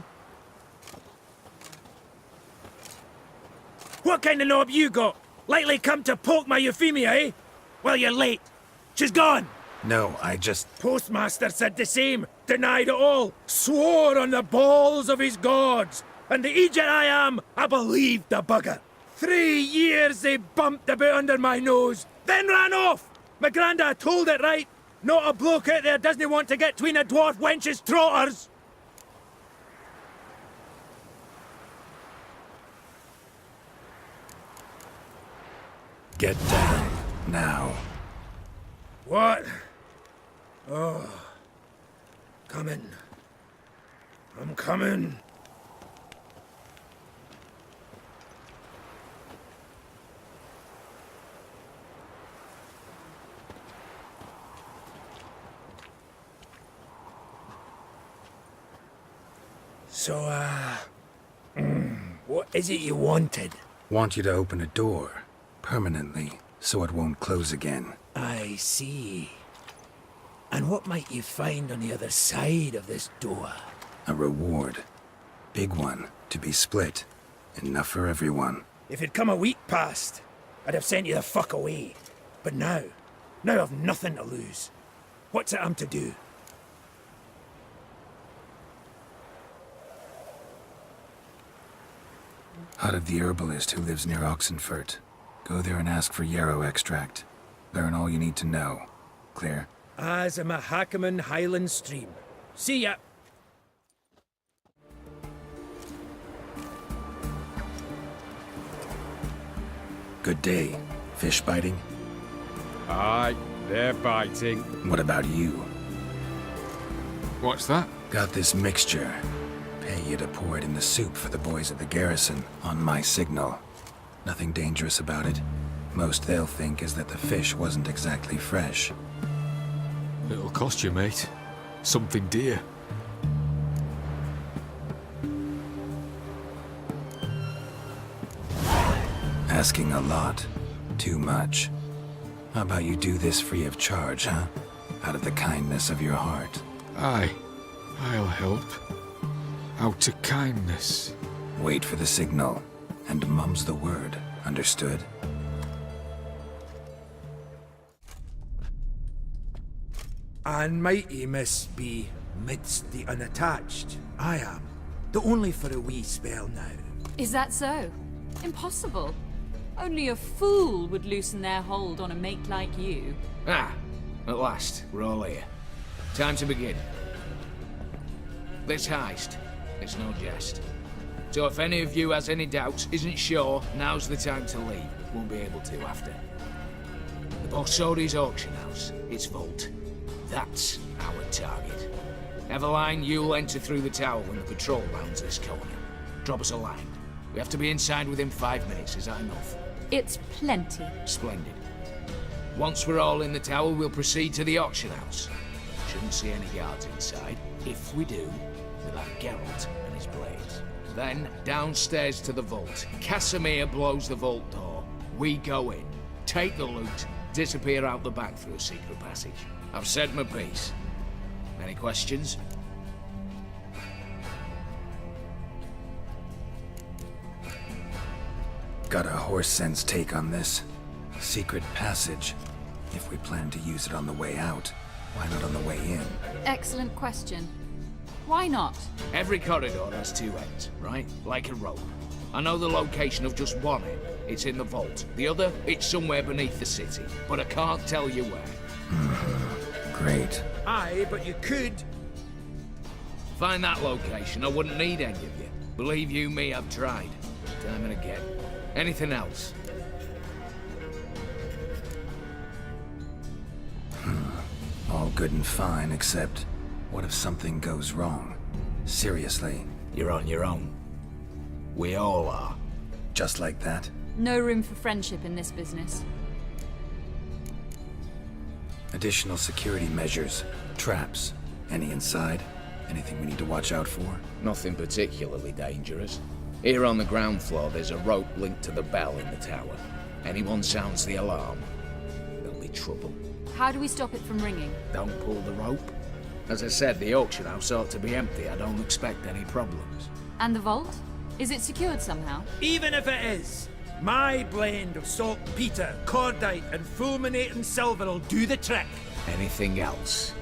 What kind of knob you got? Likely come to poke my Euphemia, eh? Well, you're late. She's gone. No, I just... Postmaster said the same. Denied it all. Swore on the balls of his gods. And the Egypt I am, I believed the bugger. 3 years they bumped about under my nose, then ran off! My granda told it right. Not a bloke out there doesn't want to get between a dwarf wench's trotters! Get down, now. What? Oh. Coming. I'm coming. So, what is it you wanted? Want you to open a door, permanently, so it won't close again. I see. And what might you find on the other side of this door? A reward. Big one, to be split. Enough for everyone. If it'd come a week past, I'd have sent you the fuck away. But now I've nothing to lose. What's it I'm to do? Hut of the herbalist who lives near Oxenfurt. Go there and ask for yarrow extract. Learn all you need to know. Clear? As a Mahakaman Highland Stream. See ya! Good day. Fish biting? Aye, they're biting. What about you? What's that? Got this mixture. Pay you to pour it in the soup for the boys at the garrison, on my signal. Nothing dangerous about it. Most they'll think is that the fish wasn't exactly fresh. It'll cost you, mate. Something dear. Asking a lot. Too much. How about you do this free of charge, huh? Out of the kindness of your heart. Aye, I'll help. Out of kindness. Wait for the signal, and mum's the word. Understood? And mighty must be midst the unattached. I am. Though only for a wee spell now. Is that so? Impossible. Only a fool would loosen their hold on a mate like you. Ah, at last, we're all here. Time to begin. This heist, it's no jest. So if any of you has any doubts, isn't sure, now's the time to leave. Won't be able to after. The Borsodi's auction house, its vault. That's our target. Eveline, you'll enter through the tower when the patrol rounds this corner. Drop us a line. We have to be inside within 5 minutes, is that enough? It's plenty. Splendid. Once we're all in the tower, we'll proceed to the auction house. Shouldn't see any guards inside. If we do, we'll have Geralt and his blades. Then, downstairs to the vault. Casimir blows the vault door. We go in, take the loot, disappear out the back through a secret passage. I've said my piece. Any questions? Got a horse sense take on this. Secret passage. If we plan to use it on the way out, why not on the way in? Excellent question. Why not? Every corridor has two ends, right? Like a rope. I know the location of just one end. It's in the vault. The other, it's somewhere beneath the city. But I can't tell you where. Great. Aye, but you could. Find that location, I wouldn't need any of you. Believe you me, I've tried. Time and again. Anything else? All good and fine, except what if something goes wrong? Seriously. You're on your own. We all are. Just like that? No room for friendship in this business. Additional security measures. Traps. Any inside? Anything we need to watch out for? Nothing particularly dangerous. Here on the ground floor, there's a rope linked to the bell in the tower. Anyone sounds the alarm, there'll be trouble. How do we stop it from ringing? Don't pull the rope. As I said, the auction house ought to be empty. I don't expect any problems. And the vault? Is it secured somehow? Even if it is, my blend of saltpeter, cordite, and fulminating silver will do the trick. Anything else?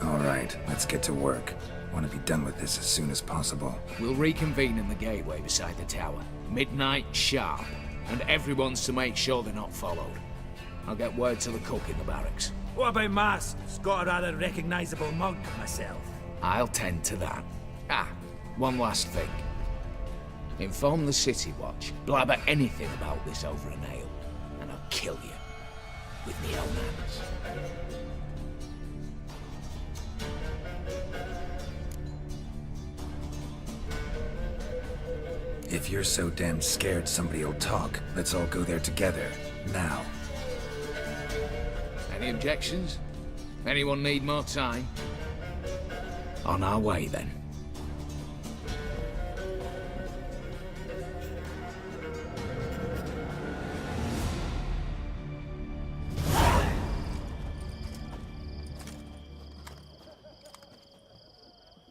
All right, let's get to work. Want to be done with this as soon as possible. We'll reconvene in the gateway beside the tower. Midnight sharp. And everyone's to make sure they're not followed. I'll get word to the cook in the barracks. What about masks? Got a rather recognisable mug myself. I'll tend to that. Ah, one last thing. Inform the City Watch. Blabber anything about this over an ale, and I'll kill you. With my own hands. If you're so damn scared somebody'll talk, let's all go there together. Now. Any objections? Anyone need more time? On our way, then.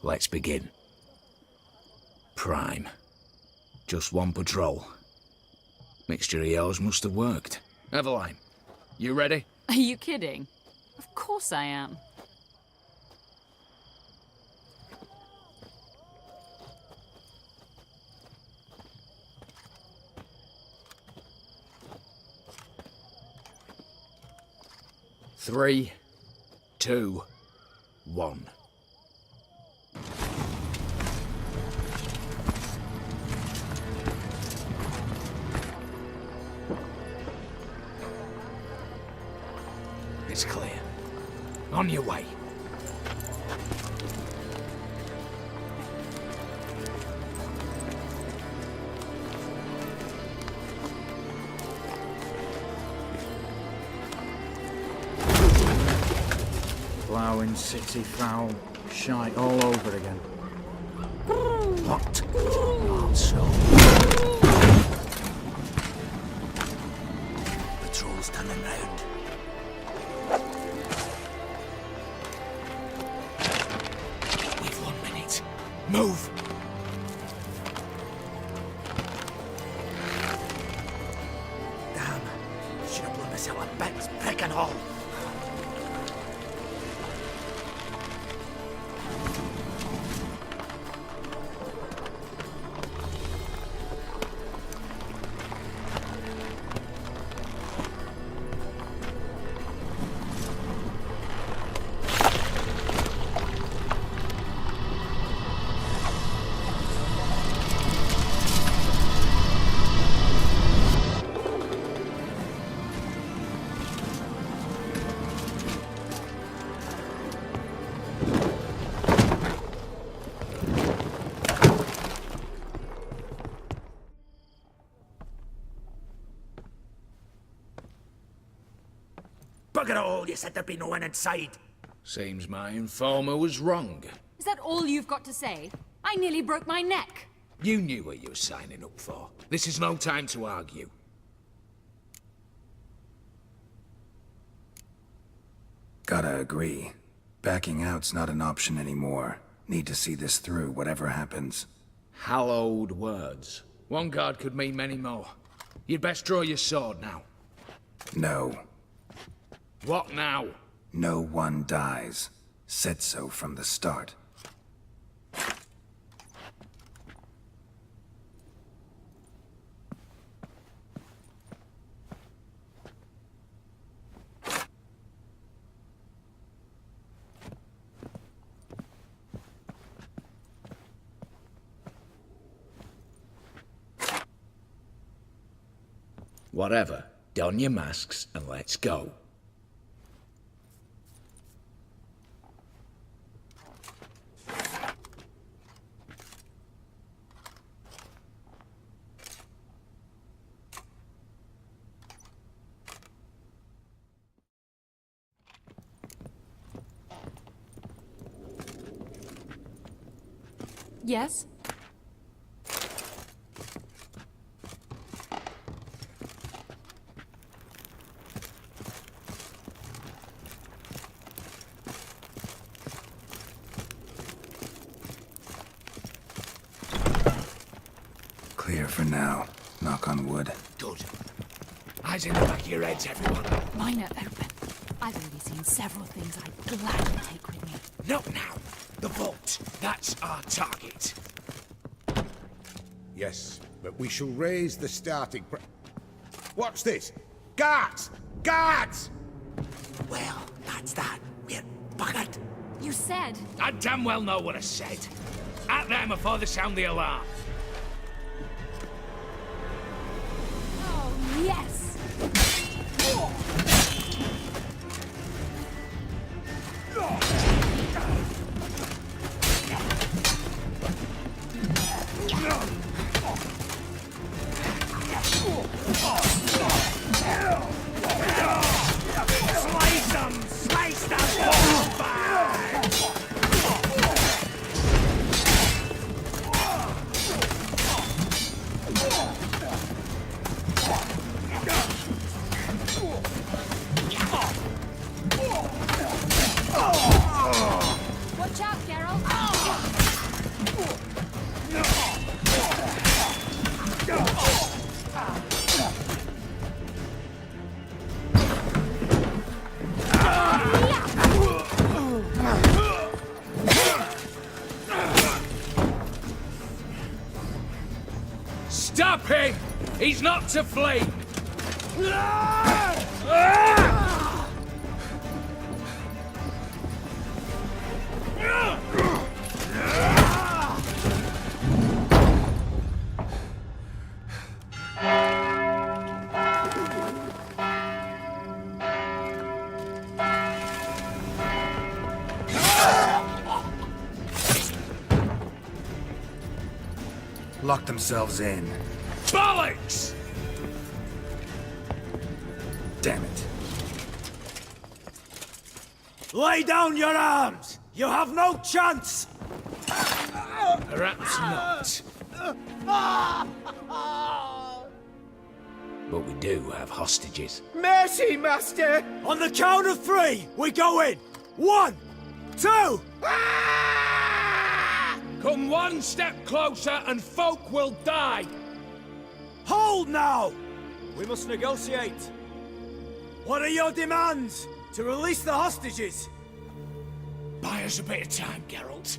Let's begin. Prime. Just one patrol. Mixture of yours must have worked. Eveline, you ready? Are you kidding? Of course I am. Three, 2, 1. It's clear. On your way. Ploughing city foul. Shite all over again. What? Also. Patrol's turning round. We've 1 minute. Move! Damn. Should have blown myself a bit. Prick and all. Bugger it all, you said there'd be no one inside. Seems my informer was wrong. Is that all you've got to say? I nearly broke my neck. You knew what you were signing up for. This is no time to argue. Gotta agree. Backing out's not an option anymore. Need to see this through, whatever happens. Hallowed words. One guard could mean many more. You'd best draw your sword now. No. What now? No one dies. Said so from the start. Whatever. Don your masks and let's go. Yes? Clear for now. Knock on wood. Good. Eyes in the back of your heads, everyone. Mine are open. I've already seen several things I'd gladly take with me. Not now. The vault. That's our target. Yes, but we shall raise the starting What's this? Guards! Guards! Well, that's that. We're buggered. You said... I damn well know what I said. At them before they sound the alarm. Oh, yes! Slice them! Slice them! Watch out, Geralt! Stop him! He's not to flee! Lock themselves in. Bollocks! Damn it. Lay down your arms! You have no chance! Perhaps not. But we do have hostages. Mercy, Master! On the count of 3, we go in! 1, 2... Come one step closer and folk will die! Hold now! We must negotiate. What are your demands? To release the hostages? Buy us a bit of time, Geralt.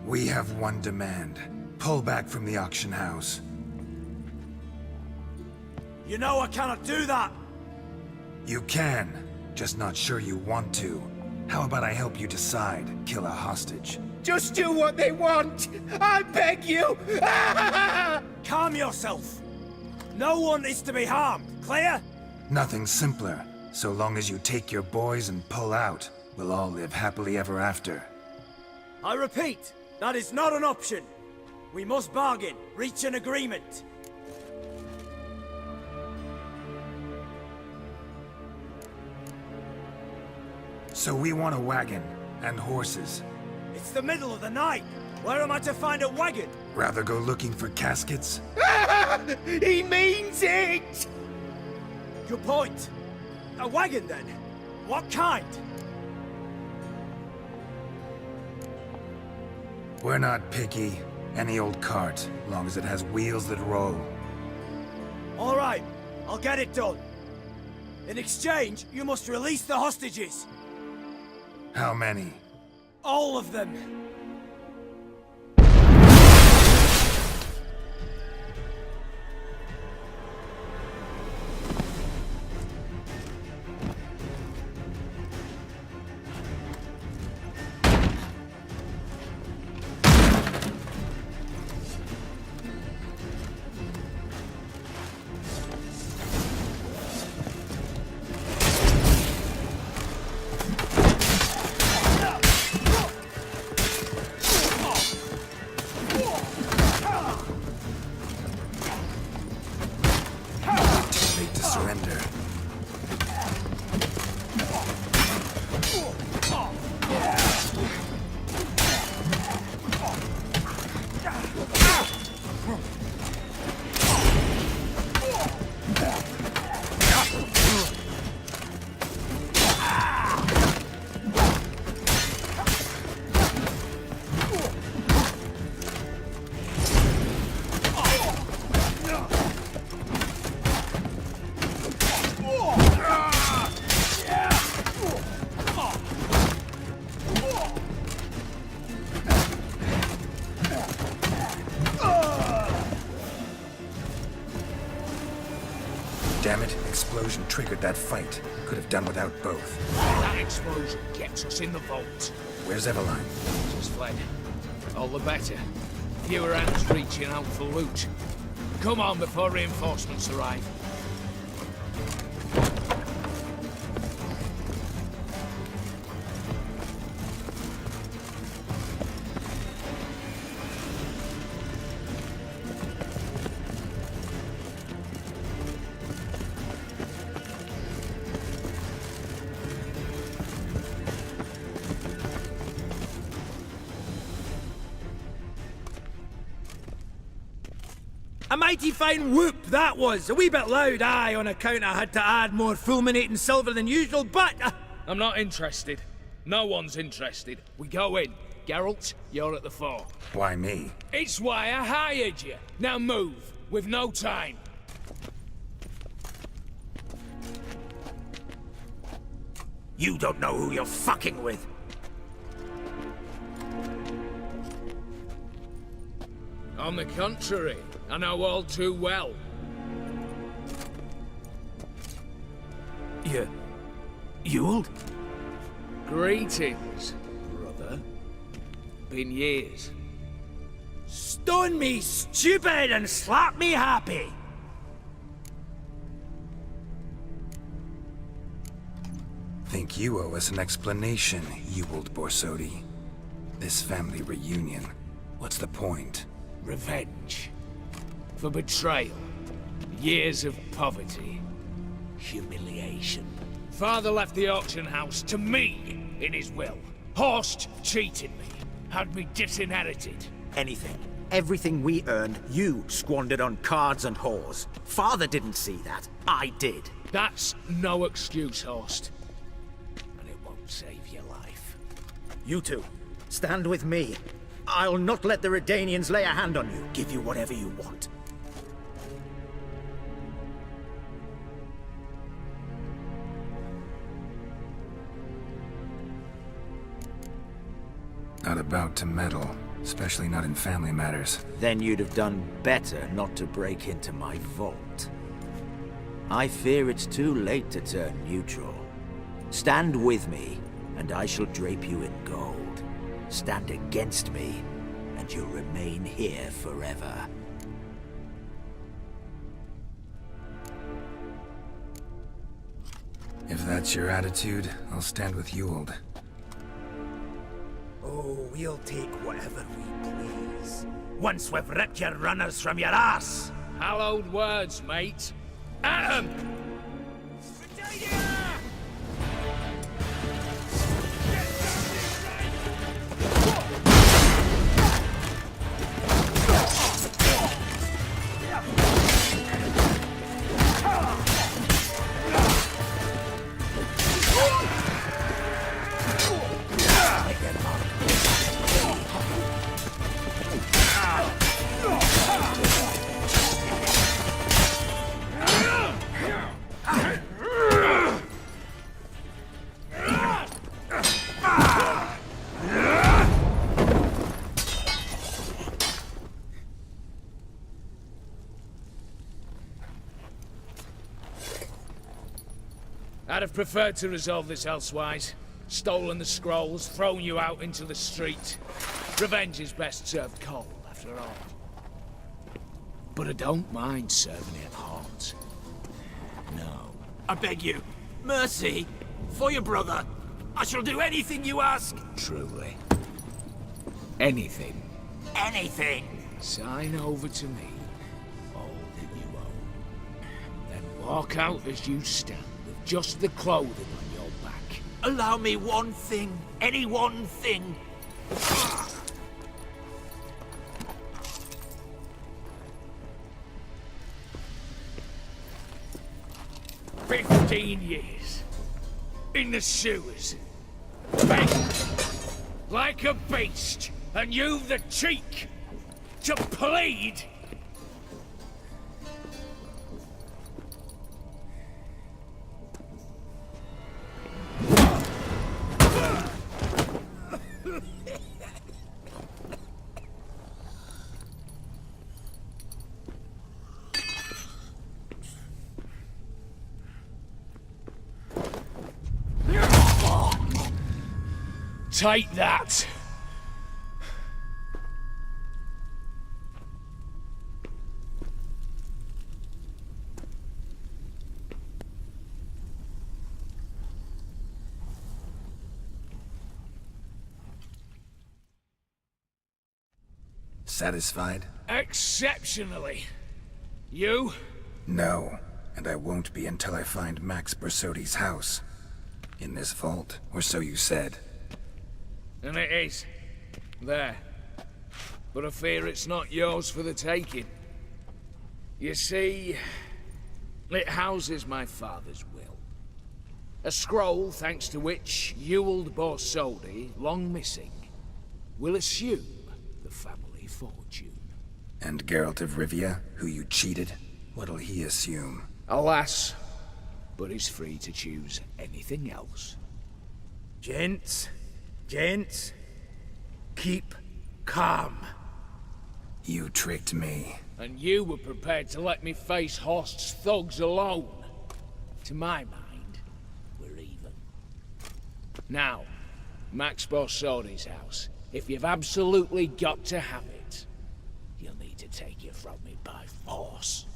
We have one demand. Pull back from the auction house. You know I cannot do that! You can, just not sure you want to. How about I help you decide? Kill a hostage. Just do what they want! I beg you! Calm yourself! No one is to be harmed, clear? Nothing simpler. So long as you take your boys and pull out, we'll all live happily ever after. I repeat, that is not an option. We must bargain, reach an agreement. So we want a wagon, and horses. It's the middle of the night. Where am I to find a wagon? Rather go looking for caskets? He means it! Good point. A wagon, then? What kind? We're not picky. Any old cart, long as it has wheels that roll. All right, I'll get it done. In exchange, you must release the hostages. How many? All of them. damn it, explosion triggered that fight. Could have done without both. That explosion gets us in the vault. Where's Eveline? Just fled. All the better. Fewer hands reaching out for loot. Come on before reinforcements arrive. A mighty fine whoop that was. A wee bit loud, aye, on account I had to add more fulminating silver than usual, but... I'm not interested. No one's interested. We go in. Geralt, you're at the fore. Why me? It's why I hired you. Now move. We've no time. You don't know who you're fucking with. On the contrary, I know all too well. Ewald? Greetings, brother. Been years. Stone me stupid and slap me happy. Think you owe us an explanation, Ewald Borsodi. This family reunion, what's the point? Revenge. For betrayal. Years of poverty. Humiliation. Father left the auction house to me in his will. Horst cheated me. Had me disinherited. Anything. Everything we earned, you squandered on cards and whores. Father didn't see that. I did. That's no excuse, Horst. And it won't save your life. You two, stand with me. I'll not let the Redanians lay a hand on you. Give you whatever you want. Not about to meddle, especially not in family matters. Then you'd have done better not to break into my vault. I fear it's too late to turn neutral. Stand with me, and I shall drape you in gold. Stand against me, and you'll remain here forever. If that's your attitude, I'll stand with Ewald. Oh, we'll take whatever we please. Once we've ripped your runners from your ass. Hallowed words, mate. At 'em! I'd have preferred to resolve this elsewise. Stolen the scrolls, thrown you out into the street. Revenge is best served cold, after all. But I don't mind serving it hot. No. I beg you, mercy, for your brother. I shall do anything you ask. Truly. Anything. Anything. Sign over to me all that you own. Then walk out as you stand. Just the clothing on your back. Allow me one thing. Any one thing. 15 years. In the sewers. Begging. Like a beast. And you've the cheek to plead. Take that! Satisfied? Exceptionally. You? No, and I won't be until I find Max Bersodi's house. In this vault, or so you said. And it is. There. But I fear it's not yours for the taking. You see, it houses my father's will. A scroll thanks to which Ewald Borsodi, long missing, will assume the family fortune. And Geralt of Rivia, who you cheated, what'll he assume? Alas, but he's free to choose anything else. Gents, keep calm. You tricked me. And you were prepared to let me face Horst's thugs alone. To my mind, we're even. Now, Max Borsodi's house. If you've absolutely got to have it, you'll need to take it from me by force.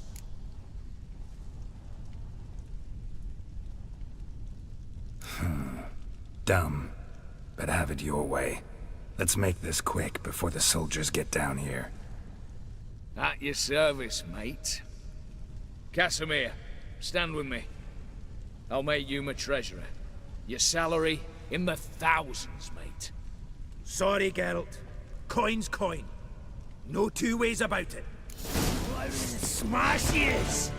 Dumb, but have it your way. Let's make this quick before the soldiers get down here. At your service, mate. Casimir, stand with me. I'll make you my treasurer. Your salary in the thousands, mate. Sorry, Geralt. Coin's coin. No two ways about it. Smash yes!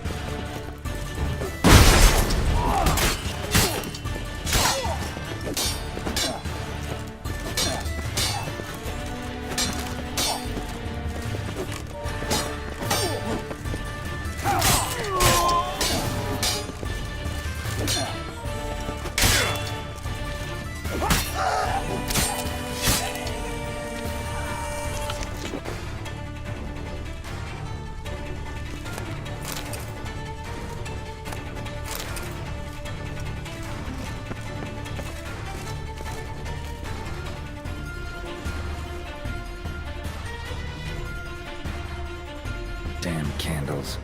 Damn candles.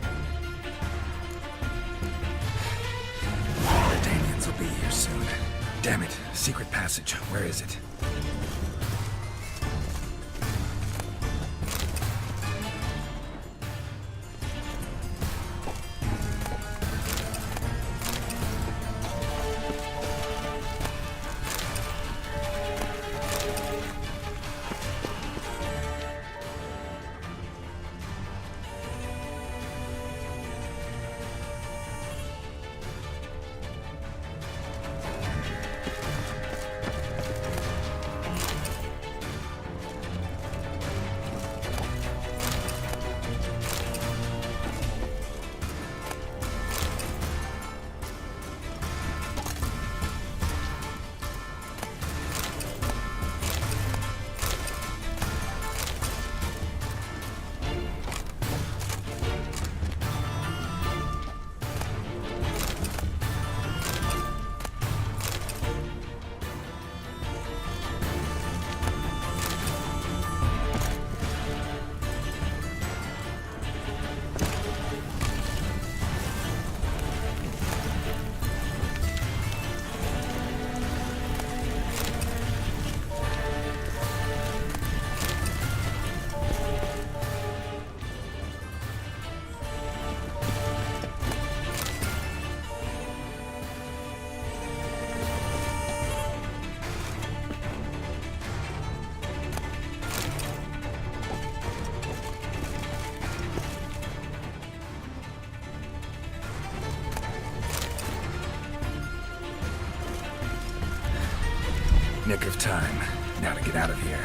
The Danians will be here soon. Damn it. Secret passage. Where is it? Nick of time. Now to get out of here.